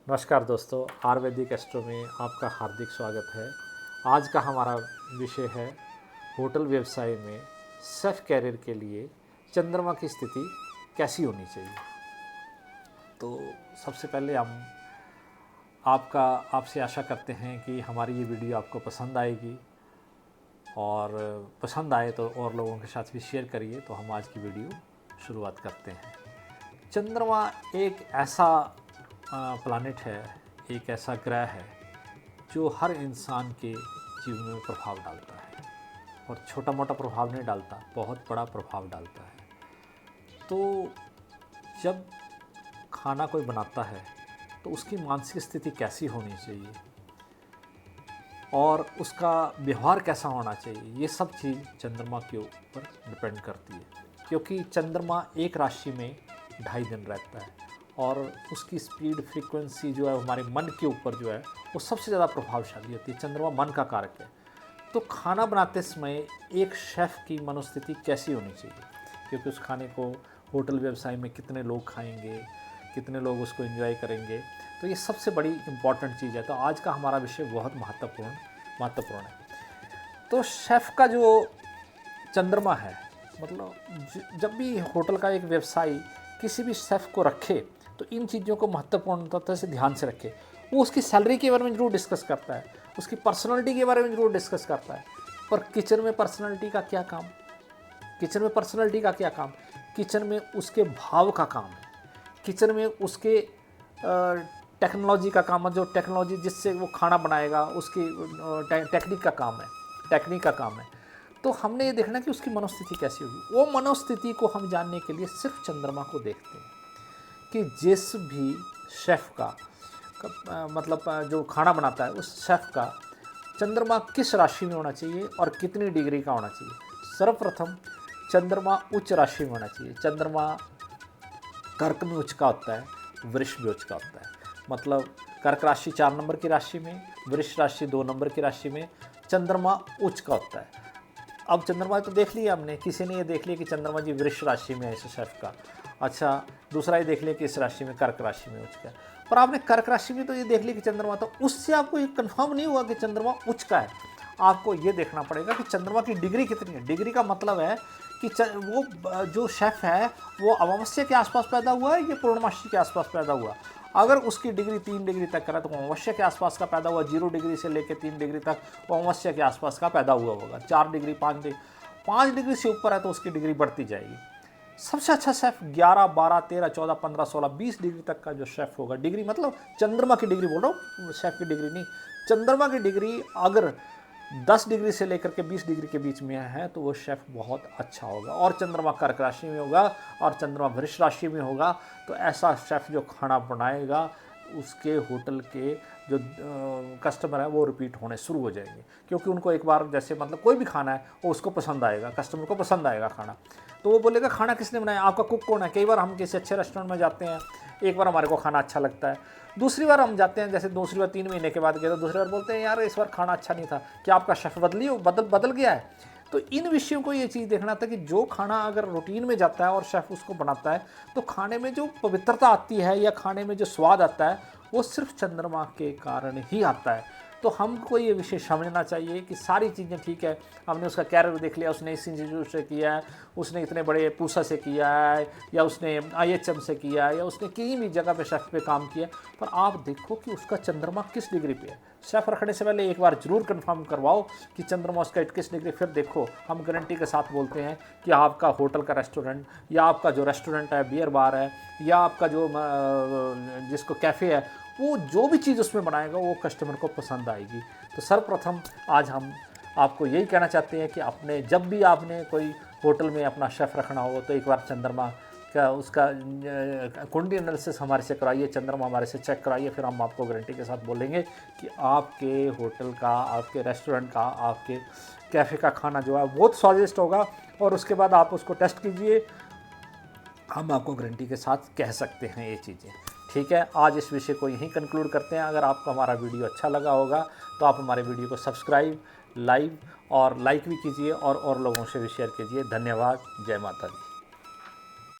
नमस्कार दोस्तों, आयुर्वेदिक एस्ट्रो में आपका हार्दिक स्वागत है। आज का हमारा विषय है होटल व्यवसाय में शेफ कैरियर के लिए चंद्रमा की स्थिति कैसी होनी चाहिए। तो सबसे पहले हम आपसे आशा करते हैं कि हमारी ये वीडियो आपको पसंद आएगी और पसंद आए तो और लोगों के साथ भी शेयर करिए। तो हम आज की वीडियो शुरुआत करते हैं। चंद्रमा एक ऐसा प्लानेट है, एक ऐसा ग्रह है जो हर इंसान के जीवन में प्रभाव डालता है और छोटा मोटा प्रभाव नहीं डालता, बहुत बड़ा प्रभाव डालता है। तो जब खाना कोई बनाता है तो उसकी मानसिक स्थिति कैसी होनी चाहिए और उसका व्यवहार कैसा होना चाहिए, ये सब चीज़ चंद्रमा के ऊपर डिपेंड करती है। क्योंकि चंद्रमा एक राशि में 2.5 दिन रहता है और उसकी स्पीड फ्रीक्वेंसी जो है हमारे मन के ऊपर जो है वो सबसे ज़्यादा प्रभावशाली होती है। चंद्रमा मन का कारक है। तो खाना बनाते समय एक शेफ़ की मनोस्थिति कैसी होनी चाहिए, क्योंकि उस खाने को होटल व्यवसाय में कितने लोग खाएंगे, कितने लोग उसको एंजॉय करेंगे, तो ये सबसे बड़ी इम्पॉर्टेंट चीज़ है। तो आज का हमारा विषय बहुत महत्वपूर्ण है। तो शेफ़ का जो चंद्रमा है, मतलब जब भी होटल का एक व्यवसायी किसी भी शेफ़ को रखे तो इन चीज़ों को महत्वपूर्णता से ध्यान से रखे। वो उसकी सैलरी के बारे में ज़रूर डिस्कस करता है, उसकी पर्सनालिटी के बारे में ज़रूर डिस्कस करता है, पर किचन में पर्सनालिटी का क्या काम, किचन में उसके भाव का काम है, किचन में उसके टेक्नोलॉजी का काम है, जो टेक्नोलॉजी जिससे वो खाना बनाएगा उसकी टेक्निक का काम है। तो हमने ये देखना कि उसकी मनोस्थिति कैसी होगी। वो मनोस्थिति को हम जानने के लिए सिर्फ चंद्रमा को देखते हैं कि जिस भी शेफ़ का जो खाना बनाता है उस शेफ़ का चंद्रमा किस राशि में होना चाहिए और कितनी डिग्री का होना चाहिए। सर्वप्रथम चंद्रमा उच्च राशि में होना चाहिए। चंद्रमा कर्क में उच्च का होता है, वृष में उच्च का होता है। मतलब कर्क राशि 4 नंबर की राशि में, वृष राशि 2 नंबर की राशि में चंद्रमा उच्च का होता है। अब चंद्रमा तो देख लिया हमने, किसी ने ये देख लिया कि चंद्रमा जी वृष राशि में है इस शेफ़ का। अच्छा, दूसरा ये देख लिया कि इस राशि में कर्क राशि में उच्च का है। पर आपने कर्क राशि में तो ये देख लिया कि चंद्रमा, तो उससे आपको ये कंफर्म नहीं हुआ कि चंद्रमा उच्च का है। आपको ये देखना पड़ेगा कि चंद्रमा की डिग्री कितनी है। डिग्री का मतलब है कि वो जो शेफ़ है वो अमावस्या के आसपास पैदा हुआ है या पूर्णमासी के आसपास पैदा हुआ। अगर उसकी डिग्री 3 डिग्री तक करा तो वो अमावस्या के आसपास का पैदा हुआ। 0 डिग्री से लेकर 3 डिग्री तक वो अमावस्या के आसपास का पैदा हुआ होगा। 4 डिग्री 5 डिग्री से ऊपर है तो उसकी डिग्री बढ़ती जाएगी। सबसे अच्छा शेफ़ 11, 12, 13, 14, 15, 16, 20 डिग्री तक का जो शेफ़ होगा, डिग्री मतलब चंद्रमा की डिग्री बोल रहा हूँ, शेफ़ की डिग्री नहीं। चंद्रमा की डिग्री अगर 10 डिग्री से लेकर के 20 डिग्री के बीच में है तो वो शेफ़ बहुत अच्छा होगा। और चंद्रमा कर्क राशि में होगा और चंद्रमा वृष राशि में होगा तो ऐसा शेफ़ जो खाना बनाएगा उसके होटल के जो कस्टमर है वो रिपीट होने शुरू हो जाएंगे। क्योंकि उनको एक बार जैसे मतलब कोई भी खाना है वो उसको पसंद आएगा, कस्टमर को पसंद आएगा खाना, तो वो बोलेगा खाना किसने बनाया, आपका कुक कौन है। कई बार हम किसी अच्छे रेस्टोरेंट में जाते हैं, एक बार हमारे को खाना अच्छा लगता है, दूसरी बार हम जाते हैं, जैसे दूसरी बार 3 महीने के बाद गए तो दूसरी बार बोलते हैं यार इस बार खाना अच्छा नहीं था, क्या आपका शेफ़ बदल गया है। तो इन विषयों को ये चीज़ देखना था कि जो खाना अगर रूटीन में जाता है और शेफ़ उसको बनाता है तो खाने में जो पवित्रता आती है या खाने में जो स्वाद आता है वो सिर्फ चंद्रमा के कारण ही आता है। तो हमको ये विषय समझना चाहिए कि सारी चीज़ें ठीक है, हमने उसका कैरियर देख लिया, उसने इस इंस्टीट्यूट से किया है, उसने इतने बड़े पूसा से किया है, या उसने IHM से किया है, या उसने कहीं भी जगह पे शेफ़ पे काम किया, पर आप देखो कि उसका चंद्रमा किस डिग्री पे है। शेफ़ रखने से पहले एक बार ज़रूर कंफर्म करवाओ कि चंद्रमा उसका किस डिग्री। फिर देखो, हम गारंटी के साथ बोलते हैं कि आपका होटल का रेस्टोरेंट या आपका जो रेस्टोरेंट है, बियर बार है, या आपका जो जिसको कैफ़े है, वो जो भी चीज़ उसमें बनाएगा वो कस्टमर को पसंद आएगी। तो सर्वप्रथम आज हम आपको यही कहना चाहते हैं कि जब भी आपने कोई होटल में अपना शेफ़ रखना हो तो एक बार चंद्रमा का उसका कुंडली एनालिसिस हमारे से कराइए, चंद्रमा हमारे से चेक कराइए, फिर हम आपको गारंटी के साथ बोलेंगे कि आपके होटल का, आपके रेस्टोरेंट का, आपके कैफ़े का खाना जो है बहुत स्वादिष्ट होगा। और उसके बाद आप उसको टेस्ट कीजिए, हम आपको गारंटी के साथ कह सकते हैं ये चीज़ें। ठीक है, आज इस विषय को यहीं कंक्लूड करते हैं। अगर आपको हमारा वीडियो अच्छा लगा होगा तो आप हमारे वीडियो को सब्सक्राइब, लाइक भी कीजिए और लोगों से भी शेयर कीजिए। धन्यवाद। जय माता दी।